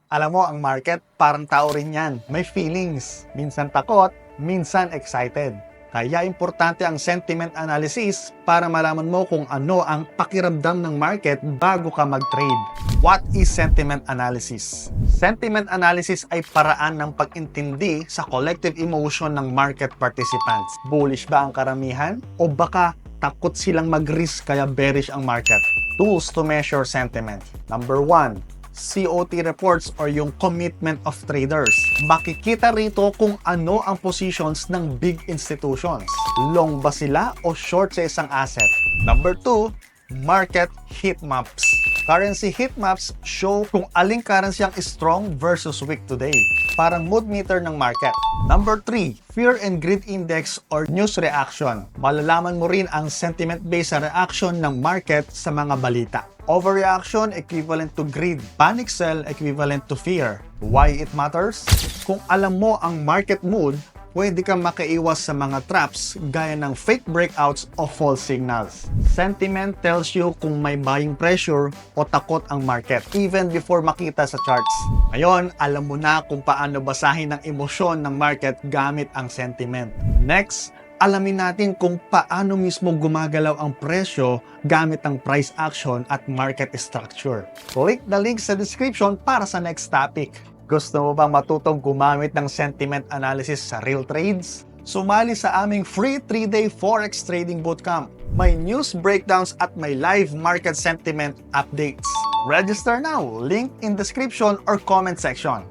Alam mo, ang market parang tao rin yan. May feelings. Minsan takot, minsan excited. Kaya importante ang sentiment analysis para malaman mo kung ano ang pakiramdam ng market bago ka mag-trade. What is sentiment analysis? Sentiment analysis ay paraan ng pag-intindi sa collective emotion ng market participants. Bullish ba ang karamihan? O baka takot silang mag-risk kaya bearish ang market? Tools to measure sentiment. Number 1, COT reports or yung commitment of traders. Makikita rito kung ano ang positions ng big institutions. Long ba sila o short sa isang asset? Number 2, market heat maps. Currency heat maps show kung aling currency ang strong versus weak today. Parang mood meter ng market. Number 3, fear and greed index or news reaction. Malalaman mo rin ang sentiment-based reaction ng market sa mga balita. Overreaction equivalent to greed. Panic sell equivalent to fear. Why it matters? Kung alam mo ang market mood, pwede kang makaiwas sa mga traps gaya ng fake breakouts o false signals. Sentiment tells you kung may buying pressure o takot ang market even before makita sa charts. Ngayon, alam mo na kung paano basahin ang emosyon ng market gamit ang sentiment. Next, alamin natin kung paano mismo gumagalaw ang presyo gamit ang price action at market structure. Click the link sa description para sa next topic. Gusto mo bang matutong gumamit ng sentiment analysis sa real trades? Sumali sa aming free 3-day Forex Trading Bootcamp. May news breakdowns at may live market sentiment updates. Register now! Link in description or comment section.